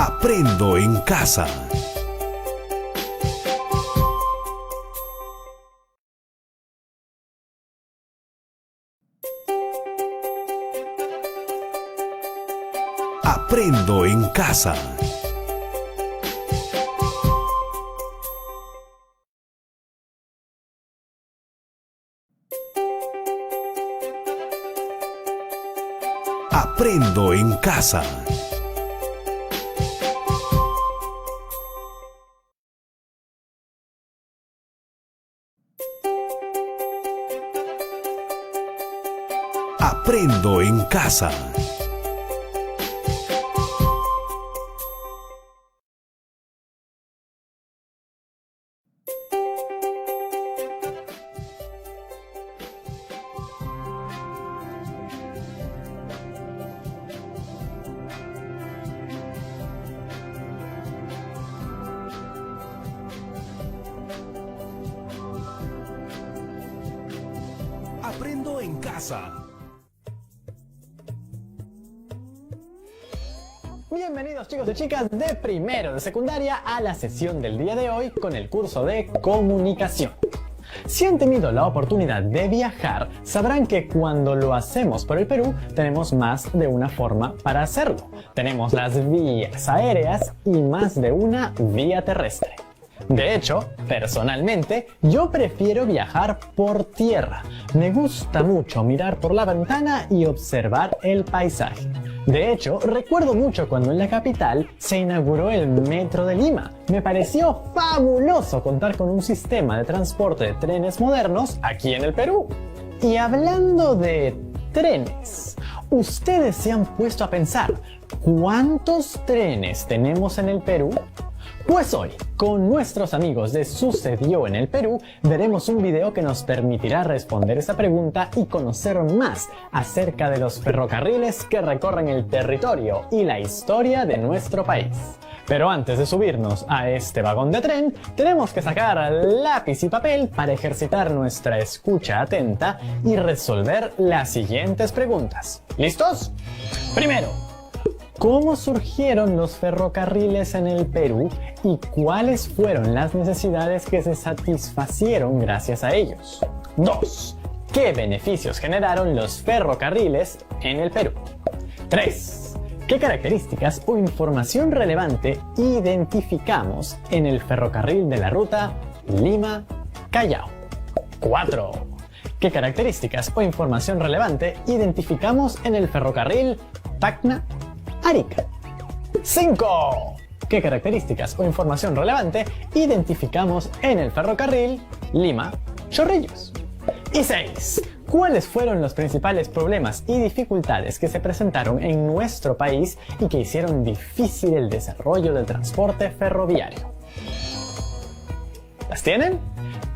Aprendo en casa. Aprendo en casa. Aprendo en casa. Aprendo en casa. Aprendo en casa. Bienvenidos chicos y chicas de primero de secundaria a la sesión del día de hoy con el curso de comunicación. Si han tenido la oportunidad de viajar, sabrán que cuando lo hacemos por el Perú tenemos más de una forma para hacerlo. Tenemos las vías aéreas y más de una vía terrestre. De hecho, personalmente, yo prefiero viajar por tierra. Me gusta mucho mirar por la ventana y observar el paisaje. De hecho, recuerdo mucho cuando en la capital se inauguró el Metro de Lima. Me pareció fabuloso contar con un sistema de transporte de trenes modernos aquí en el Perú. Y hablando de trenes, ¿ustedes se han puesto a pensar cuántos trenes tenemos en el Perú? Pues hoy, con nuestros amigos de Sucedió en el Perú, veremos un video que nos permitirá responder esa pregunta y conocer más acerca de los ferrocarriles que recorren el territorio y la historia de nuestro país. Pero antes de subirnos a este vagón de tren, tenemos que sacar lápiz y papel para ejercitar nuestra escucha atenta y resolver las siguientes preguntas. ¿Listos? Primero, ¿cómo surgieron los ferrocarriles en el Perú y cuáles fueron las necesidades que se satisfacieron gracias a ellos? 2. ¿Qué beneficios generaron los ferrocarriles en el Perú? 3. ¿Qué características o información relevante identificamos en el ferrocarril de la ruta Lima-Callao? 4. ¿Qué características o información relevante identificamos en el ferrocarril Tacna-Arica? 5. ¿Qué características o información relevante identificamos en el ferrocarril Lima-Chorrillos? Y 6. ¿Cuáles fueron los principales problemas y dificultades que se presentaron en nuestro país y que hicieron difícil el desarrollo del transporte ferroviario? ¿Las tienen?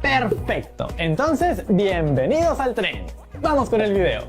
¡Perfecto! Entonces, bienvenidos al tren. ¡Vamos con el video!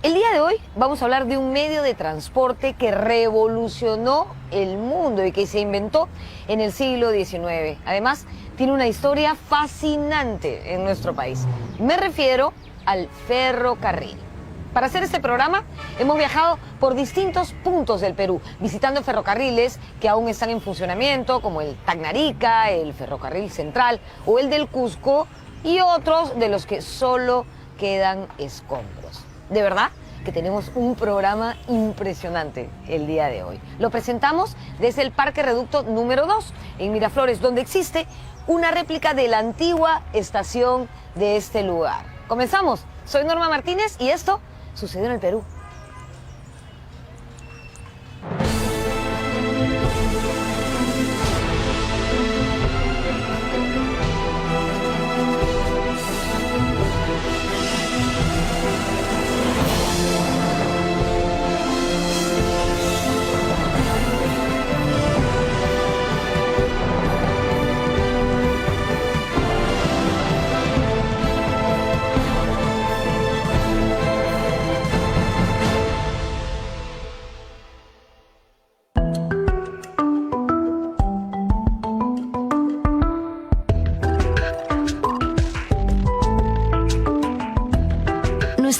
El día de hoy vamos a hablar de un medio de transporte que revolucionó el mundo y que se inventó en el siglo XIX. Además, tiene una historia fascinante en nuestro país. Me refiero al ferrocarril. Para hacer este programa hemos viajado por distintos puntos del Perú, visitando ferrocarriles que aún están en funcionamiento, como el Tacna-Arica, el Ferrocarril Central o el del Cusco, y otros de los que solo quedan escombros. De verdad que tenemos un programa impresionante el día de hoy. Lo presentamos desde el Parque Reducto número 2 en Miraflores, donde existe una réplica de la antigua estación de este lugar. Comenzamos. Soy Norma Martínez y esto sucedió en el Perú.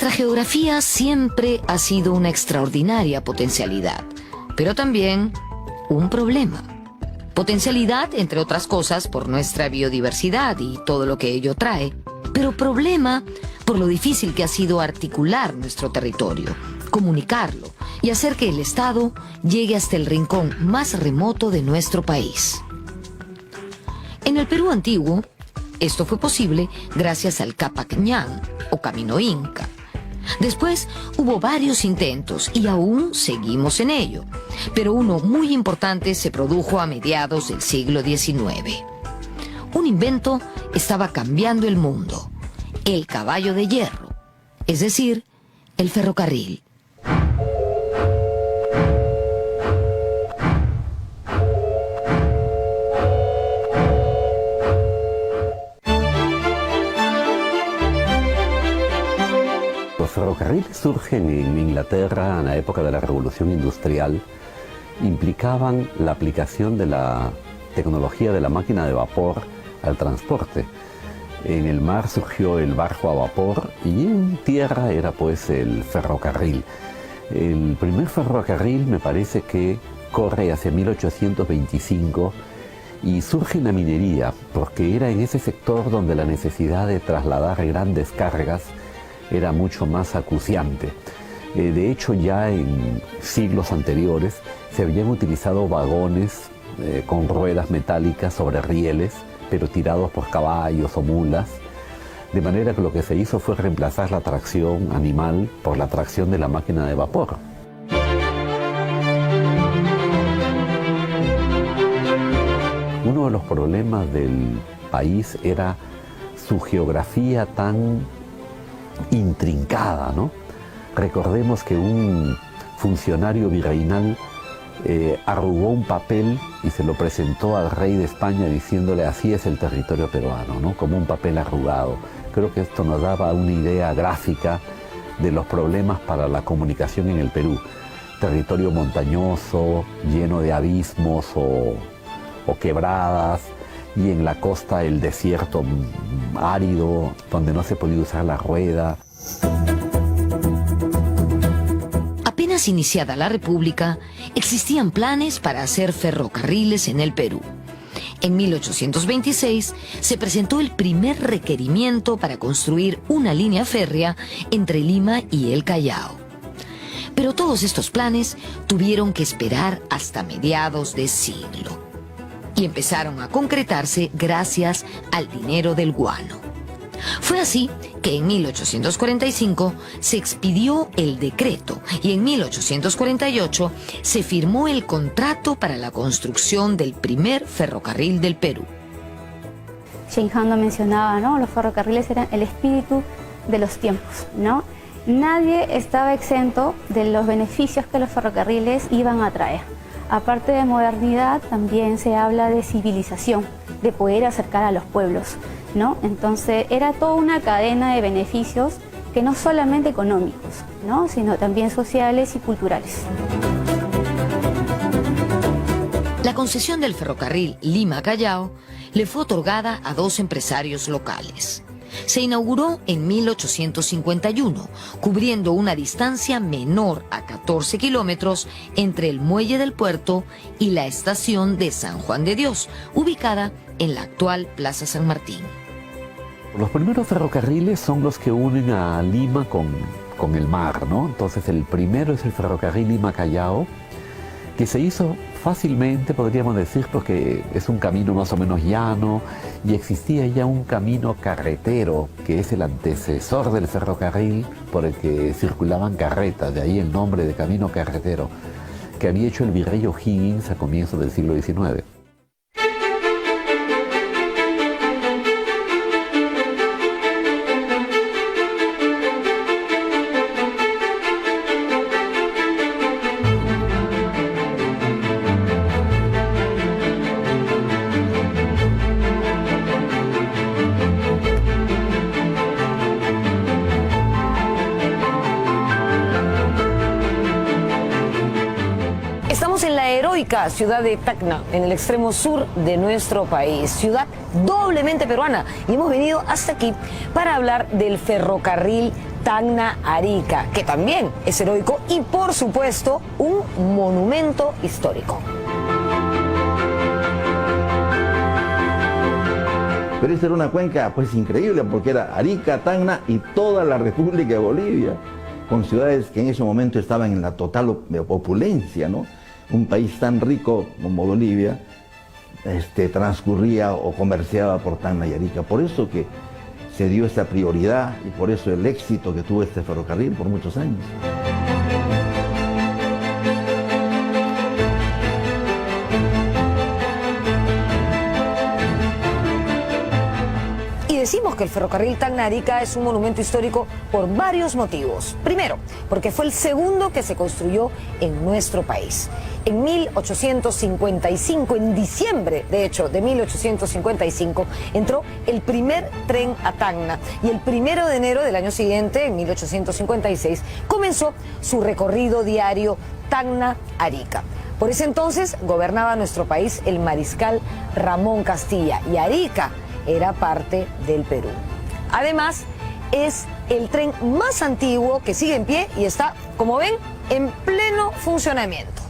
Nuestra geografía siempre ha sido una extraordinaria potencialidad, pero también un problema. Potencialidad, entre otras cosas, por nuestra biodiversidad y todo lo que ello trae, pero problema por lo difícil que ha sido articular nuestro territorio, comunicarlo y hacer que el Estado llegue hasta el rincón más remoto de nuestro país. En el Perú antiguo, esto fue posible gracias al Capac Ñan, o Camino Inca. Después hubo varios intentos y aún seguimos en ello, pero uno muy importante se produjo a mediados del siglo XIX. Un invento estaba cambiando el mundo: el caballo de hierro, es decir, el ferrocarril. Los ferrocarriles surgen en Inglaterra en la época de la Revolución Industrial. Implicaban la aplicación de la tecnología de la máquina de vapor al transporte. En el mar surgió el barco a vapor y en tierra era pues el ferrocarril. El primer ferrocarril me parece que corre hacia 1825 y surge en la minería, porque era en ese sector donde la necesidad de trasladar grandes cargas era mucho más acuciante. De hecho, ya en siglos anteriores se habían utilizado vagones con ruedas metálicas sobre rieles, pero tirados por caballos o mulas, de manera que lo que se hizo fue reemplazar la tracción animal por la tracción de la máquina de vapor. Uno de los problemas del país era su geografía tan intrincada, ¿no? Recordemos que un funcionario virreinal arrugó un papel y se lo presentó al rey de España diciéndole: así es el territorio peruano, ¿no? Como un papel arrugado. Creo que esto nos daba una idea gráfica de los problemas para la comunicación en el Perú. Territorio montañoso, lleno de abismos o quebradas, y en la costa el desierto árido, donde no se podía usar la rueda. Apenas iniciada la República, existían planes para hacer ferrocarriles en el Perú. En 1826 se presentó el primer requerimiento para construir una línea férrea entre Lima y el Callao. Pero todos estos planes tuvieron que esperar hasta mediados de siglo y empezaron a concretarse gracias al dinero del guano. Fue así que en 1845 se expidió el decreto y en 1848 se firmó el contrato para la construcción del primer ferrocarril del Perú. Jane Han lo mencionaba, ¿no? Los ferrocarriles eran el espíritu de los tiempos, ¿no? Nadie estaba exento de los beneficios que los ferrocarriles iban a traer. Aparte de modernidad, también se habla de civilización, de poder acercar a los pueblos, ¿no? Entonces era toda una cadena de beneficios que no solamente económicos, ¿no? Sino también sociales y culturales. La concesión del ferrocarril Lima-Callao le fue otorgada a dos empresarios locales. Se inauguró en 1851, cubriendo una distancia menor a 14 kilómetros entre el muelle del puerto y la estación de San Juan de Dios, ubicada en la actual Plaza San Martín. Los primeros ferrocarriles son los que unen a Lima con el mar, ¿no? Entonces el primero es el ferrocarril Lima-Callao, que se hizo fácilmente, podríamos decir, porque es un camino más o menos llano y existía ya un camino carretero que es el antecesor del ferrocarril por el que circulaban carretas, de ahí el nombre de camino carretero, que había hecho el virrey O'Higgins a comienzos del siglo XIX. Estamos en la heroica ciudad de Tacna, en el extremo sur de nuestro país, ciudad doblemente peruana. Y hemos venido hasta aquí para hablar del ferrocarril Tacna-Arica, que también es heroico y, por supuesto, un monumento histórico. Pero esta era una cuenca pues increíble, porque era Arica, Tacna y toda la República de Bolivia, con ciudades que en ese momento estaban en la total opulencia, ¿no? Un país tan rico como Bolivia transcurría o comerciaba por Tacna y Arica. Por eso que se dio esta prioridad y por eso el éxito que tuvo este ferrocarril por muchos años. Decimos que el ferrocarril Tacna-Arica es un monumento histórico por varios motivos. Primero, porque fue el segundo que se construyó en nuestro país. En 1855, en diciembre, de hecho, de 1855, entró el primer tren a Tacna y el 1 de enero del año siguiente, en 1856, comenzó su recorrido diario Tacna-Arica. Por ese entonces gobernaba nuestro país el mariscal Ramón Castilla y Arica era parte del Perú. Además, es el tren más antiguo que sigue en pie y está, como ven, en pleno funcionamiento.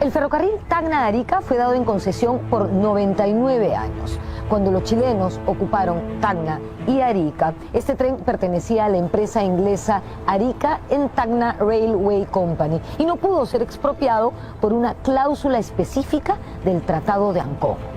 El ferrocarril Tacna-Arica fue dado en concesión por 99 años. Cuando los chilenos ocuparon Tacna y Arica, este tren pertenecía a la empresa inglesa Arica and Tacna Railway Company y no pudo ser expropiado por una cláusula específica del Tratado de Ancón.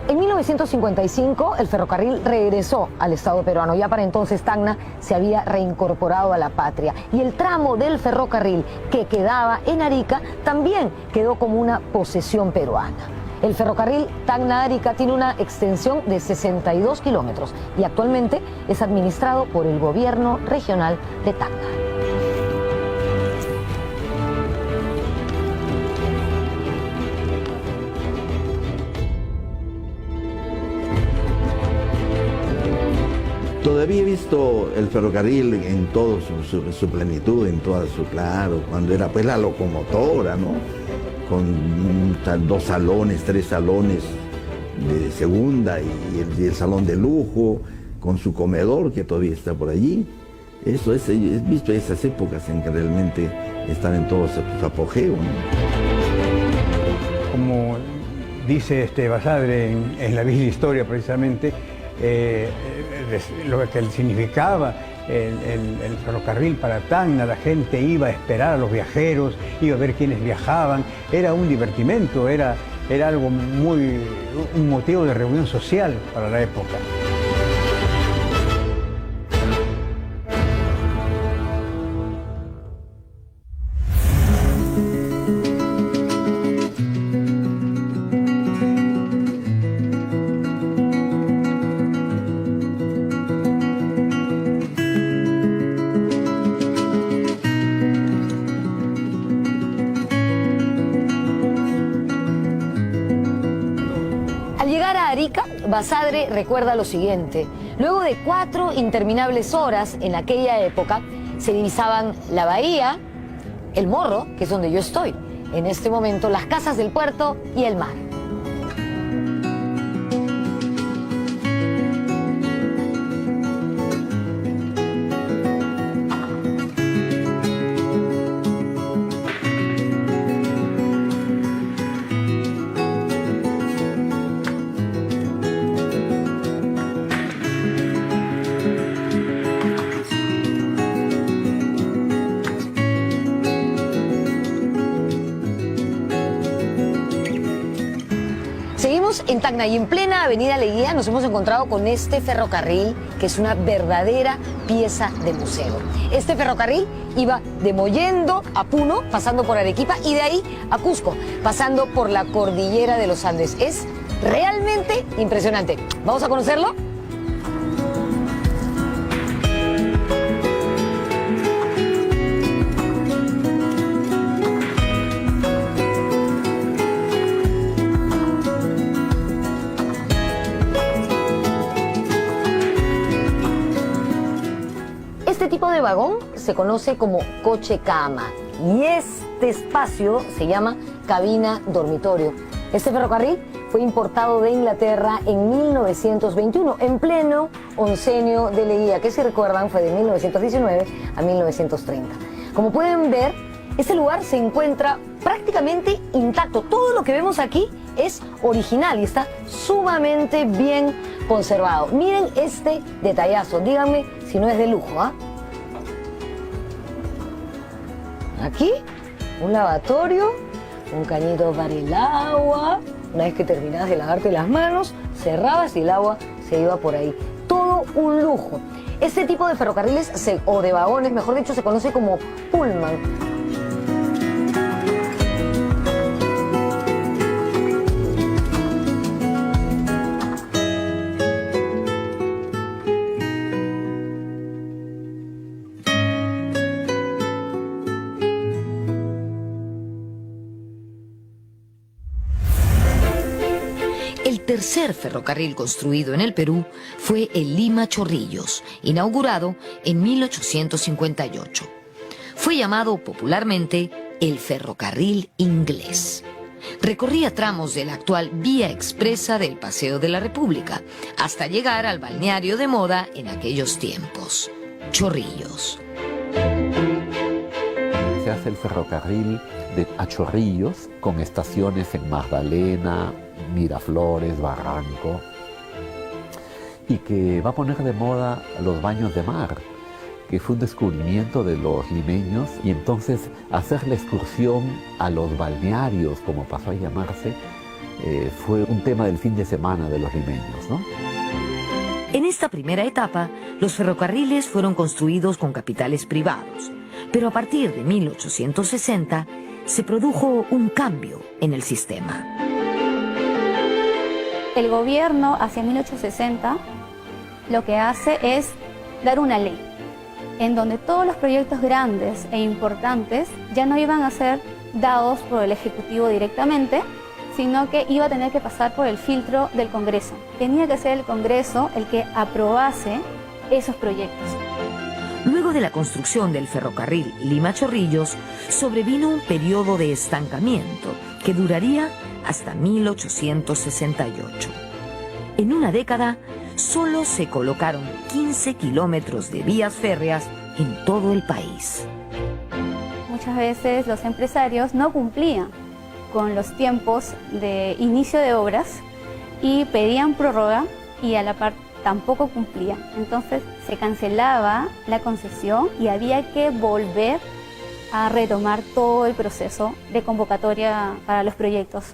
En 1955 el ferrocarril regresó al Estado peruano. Ya para entonces Tacna se había reincorporado a la patria y el tramo del ferrocarril que quedaba en Arica también quedó como una posesión peruana. El ferrocarril Tacna-Arica tiene una extensión de 62 kilómetros y actualmente es administrado por el gobierno regional de Tacna. Todavía he visto el ferrocarril en toda su plenitud, en toda su, claro, cuando era pues la locomotora, ¿no? Con 2 salones, 3 salones de segunda y el salón de lujo, con su comedor que todavía está por allí. Eso es, he visto esas épocas en que realmente están en todo su apogeo, ¿no? Como dice Basadre en La Vieja Historia precisamente, lo que significaba el ferrocarril para Tacna, la gente iba a esperar a los viajeros, iba a ver quiénes viajaban, era un divertimento, era algo un motivo de reunión social para la época. Basadre recuerda lo siguiente: luego de 4 interminables horas en aquella época, se divisaban la bahía, el Morro, que es donde yo estoy, en este momento las casas del puerto y el mar. En Tacna y en plena avenida Leguía nos hemos encontrado con este ferrocarril que es una verdadera pieza de museo. Este ferrocarril iba de Mollendo a Puno, pasando por Arequipa y de ahí a Cusco, pasando por la cordillera de los Andes. Es realmente impresionante. ¿Vamos a conocerlo? de vagón se conoce como coche-cama y este espacio se llama cabina dormitorio. Este ferrocarril fue importado de Inglaterra en 1921, en pleno oncenio de Leguía, que si recuerdan fue de 1919 a 1930. Como pueden ver, este lugar se encuentra prácticamente intacto. Todo lo que vemos aquí es original y está sumamente bien conservado. Miren este detallazo, díganme si no es de lujo, ¿ah? Aquí, un lavatorio, un cañito para el agua. Una vez que terminabas de lavarte las manos, cerrabas y el agua se iba por ahí. Todo un lujo. Este tipo de ferrocarriles, o de vagones, mejor dicho, se conoce como pullman. El tercer ferrocarril construido en el Perú fue el Lima-Chorrillos, inaugurado en 1858. Fue llamado popularmente el ferrocarril inglés. Recorría tramos de la actual vía expresa del Paseo de la República hasta llegar al balneario de moda en aquellos tiempos, Chorrillos. Se hace el ferrocarril a Chorrillos con estaciones en Magdalena, Miraflores, Barranco, y que va a poner de moda los baños de mar, que fue un descubrimiento de los limeños, y entonces hacer la excursión a los balnearios, como pasó a llamarse, fue un tema del fin de semana de los limeños, ¿no? En esta primera etapa, los ferrocarriles fueron construidos con capitales privados, pero a partir de 1860 se produjo un cambio en el sistema. El gobierno hacia 1860 lo que hace es dar una ley en donde todos los proyectos grandes e importantes ya no iban a ser dados por el Ejecutivo directamente, sino que iba a tener que pasar por el filtro del Congreso. Tenía que ser el Congreso el que aprobase esos proyectos. Luego de la construcción del ferrocarril Lima-Chorrillos, sobrevino un periodo de estancamiento que duraría hasta 1868. En una década, solo se colocaron 15 kilómetros de vías férreas en todo el país. Muchas veces los empresarios no cumplían con los tiempos de inicio de obras y pedían prórroga y a la par tampoco cumplían. Entonces se cancelaba la concesión y había que volver a retomar todo el proceso de convocatoria para los proyectos.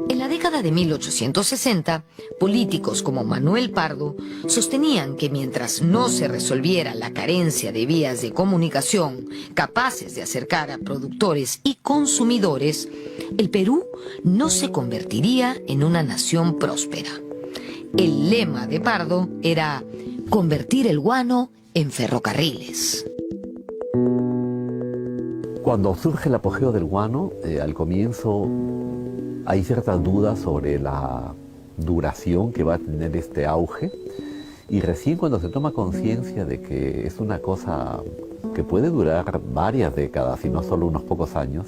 En la década de 1860, políticos como Manuel Pardo sostenían que mientras no se resolviera la carencia de vías de comunicación capaces de acercar a productores y consumidores, el Perú no se convertiría en una nación próspera. El lema de Pardo era convertir el guano en ferrocarriles. Cuando surge el apogeo del guano, al comienzo hay ciertas dudas sobre la duración que va a tener este auge, y recién cuando se toma conciencia de que es una cosa que puede durar varias décadas y no solo unos pocos años,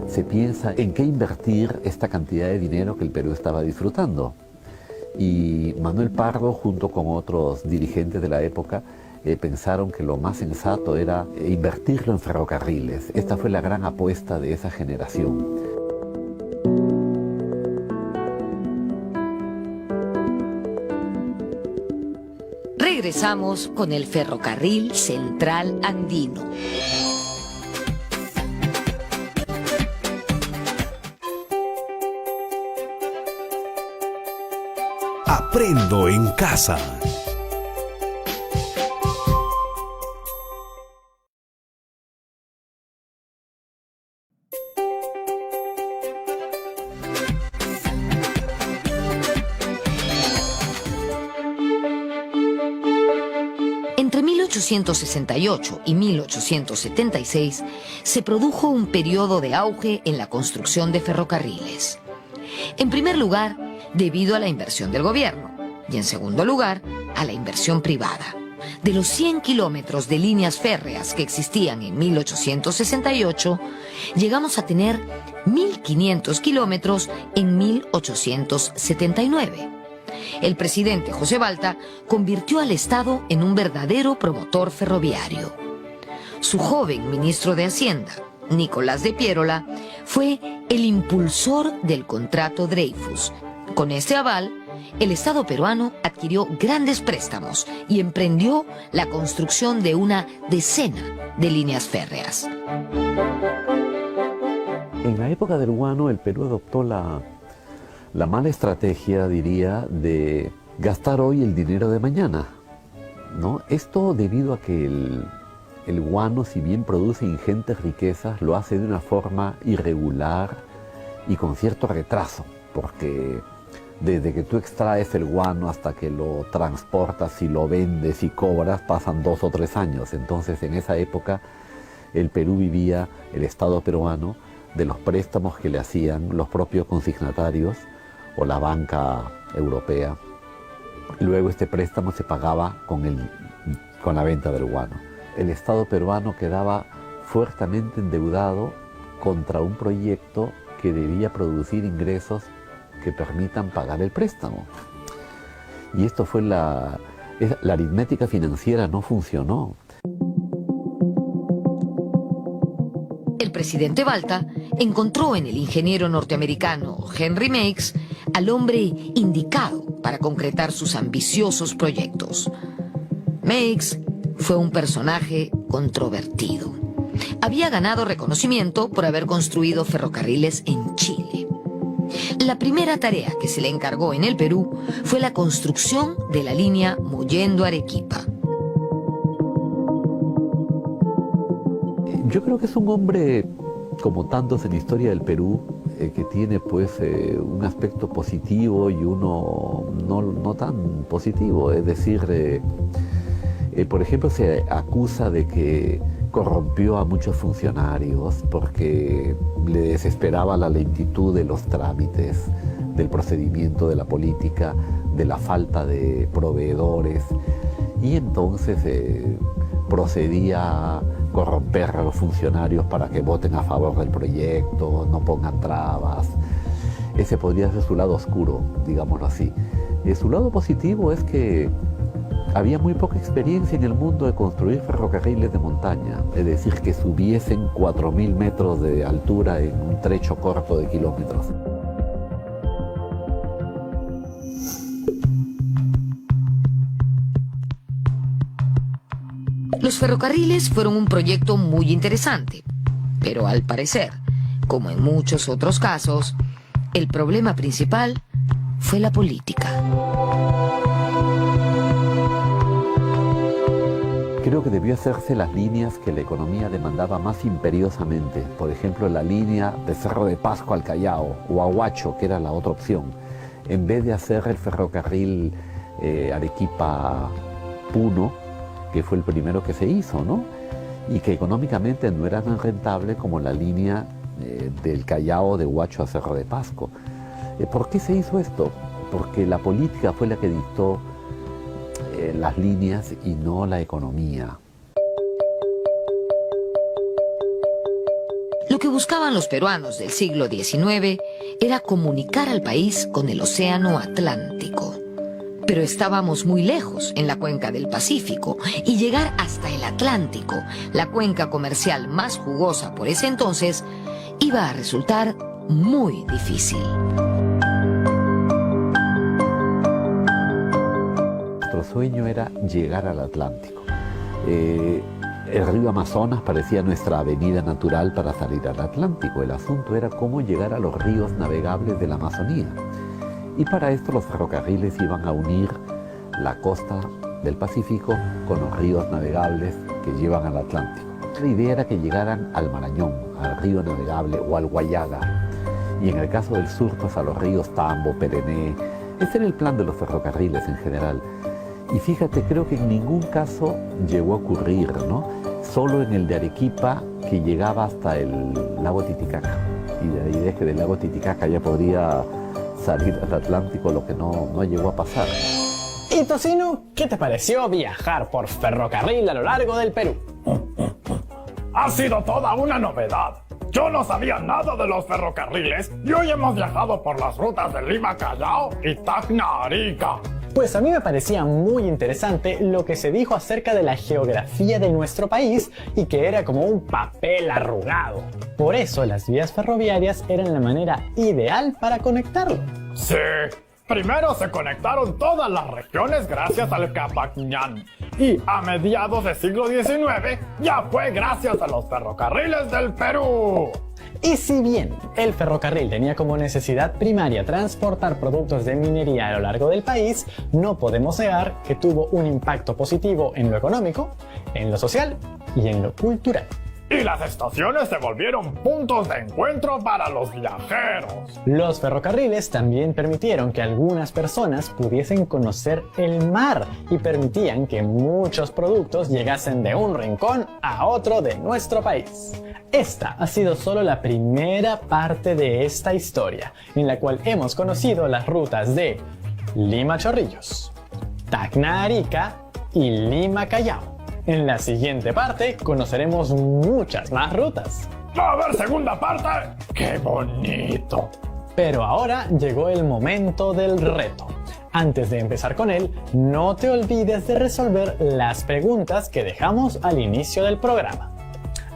se piensa en qué invertir esta cantidad de dinero que el Perú estaba disfrutando. Y Manuel Pardo, junto con otros dirigentes de la época, pensaron que lo más sensato era invertirlo en ferrocarriles. Esta fue la gran apuesta de esa generación. Regresamos con el Ferrocarril Central Andino. Aprendo en casa. Entre 1868 y 1876 se produjo un periodo de auge en la construcción de ferrocarriles. En primer lugar, debido a la inversión del gobierno, y en segundo lugar, a la inversión privada. De los 100 kilómetros de líneas férreas que existían en 1868, llegamos a tener 1.500 kilómetros en 1879. El presidente José Balta convirtió al Estado en un verdadero promotor ferroviario. Su joven ministro de Hacienda, Nicolás de Piérola, fue el impulsor del contrato Dreyfus. Con este aval, el Estado peruano adquirió grandes préstamos y emprendió la construcción de una decena de líneas férreas. En la época del guano, el Perú adoptó la mala estrategia, diría, de gastar hoy el dinero de mañana, ¿no? Esto debido a que el guano, si bien produce ingentes riquezas, lo hace de una forma irregular y con cierto retraso, porque desde que tú extraes el guano hasta que lo transportas y lo vendes y cobras, pasan 2 o 3 años. Entonces, en esa época, el Perú vivía, el Estado peruano, de los préstamos que le hacían los propios consignatarios o la banca europea. Luego este préstamo se pagaba con la venta del guano. El Estado peruano quedaba fuertemente endeudado contra un proyecto que debía producir ingresos que permitan pagar el préstamo. Y esto fue la aritmética financiera no funcionó. El presidente Balta encontró en el ingeniero norteamericano Henry Meigs al hombre indicado para concretar sus ambiciosos proyectos. Meigs fue un personaje controvertido. Había ganado reconocimiento por haber construido ferrocarriles en Chile. La primera tarea que se le encargó en el Perú fue la construcción de la línea Mollendo-Arequipa. Yo creo que es un hombre, como tantos en la historia del Perú, que tiene pues un aspecto positivo y uno no tan positivo. Es decir, por ejemplo, se acusa de que corrompió a muchos funcionarios porque le desesperaba la lentitud de los trámites, del procedimiento de la política, de la falta de proveedores, y entonces procedía a corromper a los funcionarios para que voten a favor del proyecto, no pongan trabas. Ese podría ser su lado oscuro, digámoslo así. Su lado positivo es que había muy poca experiencia en el mundo de construir ferrocarriles de montaña, es decir, que subiesen 4.000 metros de altura en un trecho corto de kilómetros. Los ferrocarriles fueron un proyecto muy interesante, pero al parecer, como en muchos otros casos, el problema principal fue la política. Creo que debió hacerse las líneas que la economía demandaba más imperiosamente. Por ejemplo, la línea de Cerro de Pasco al Callao o a Huacho, que era la otra opción. En vez de hacer el ferrocarril Arequipa-Puno, que fue el primero que se hizo, ¿no? Y que económicamente no era tan rentable como la línea del Callao de Huacho a Cerro de Pasco. ¿Por qué se hizo esto? Porque la política fue la que dictó las líneas y no la economía. Lo que buscaban los peruanos del siglo XIX era comunicar al país con el océano Atlántico. Pero estábamos muy lejos en la cuenca del Pacífico y llegar hasta el Atlántico, la cuenca comercial más jugosa por ese entonces, iba a resultar muy difícil. Nuestro sueño era llegar al Atlántico. El río Amazonas parecía nuestra avenida natural para salir al Atlántico. El asunto era cómo llegar a los ríos navegables de la Amazonía. Y para esto los ferrocarriles iban a unir la costa del Pacífico con los ríos navegables que llevan al Atlántico. La idea era que llegaran al Marañón, al río navegable o al Guayaga. Y en el caso del sur, pues a los ríos Tambo, Perené. Ese era el plan de los ferrocarriles en general. Y fíjate, creo que en ningún caso llegó a ocurrir, ¿no? Solo en el de Arequipa, que llegaba hasta el lago Titicaca. Y la idea es que del lago Titicaca ya podría salir al Atlántico, lo que no llegó a pasar. Y Tocino, ¿qué te pareció viajar por ferrocarril a lo largo del Perú? Ha sido toda una novedad. Yo no sabía nada de los ferrocarriles y hoy hemos viajado por las rutas de Lima Callao y Tacna Arica. Pues a mí me parecía muy interesante lo que se dijo acerca de la geografía de nuestro país y que era como un papel arrugado. Por eso las vías ferroviarias eran la manera ideal para conectarlo. Sí, primero se conectaron todas las regiones gracias al Capacñán y a mediados del siglo XIX ya fue gracias a los ferrocarriles del Perú. Y si bien el ferrocarril tenía como necesidad primaria transportar productos de minería a lo largo del país, no podemos negar que tuvo un impacto positivo en lo económico, en lo social y en lo cultural. Y las estaciones se volvieron puntos de encuentro para los viajeros. Los ferrocarriles también permitieron que algunas personas pudiesen conocer el mar y permitían que muchos productos llegasen de un rincón a otro de nuestro país. Esta ha sido solo la primera parte de esta historia, en la cual hemos conocido las rutas de Lima Chorrillos, Tacna Arica y Lima Callao. En la siguiente parte conoceremos muchas más rutas. ¡Va a haber segunda parte! ¡Qué bonito! Pero ahora llegó el momento del reto. Antes de empezar con él, no te olvides de resolver las preguntas que dejamos al inicio del programa.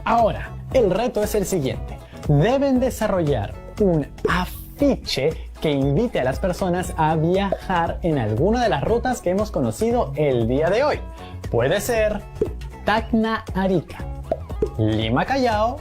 Ahora, el reto es el siguiente. Deben desarrollar un afiche que invite a las personas a viajar en alguna de las rutas que hemos conocido el día de hoy. Puede ser Tacna Arica, Lima Callao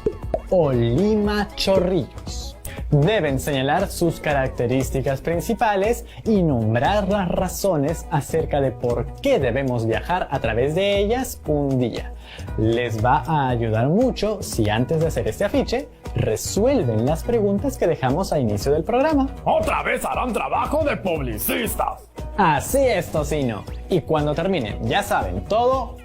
o Lima Chorrillos. Deben señalar sus características principales y nombrar las razones acerca de por qué debemos viajar a través de ellas un día. Les va a ayudar mucho si antes de hacer este afiche resuelven las preguntas que dejamos a inicio del programa. ¡Otra vez harán trabajo de publicistas! Así es, Tocino. Y cuando terminen, ya saben, todo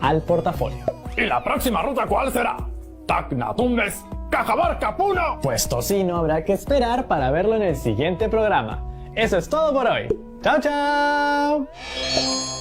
al portafolio. ¿Y la próxima ruta cuál será? ¿Tacna Tumbes? ¿Cajamarca Puno? Pues Tocino habrá que esperar para verlo en el siguiente programa. Eso es todo por hoy. ¡Chao, chao!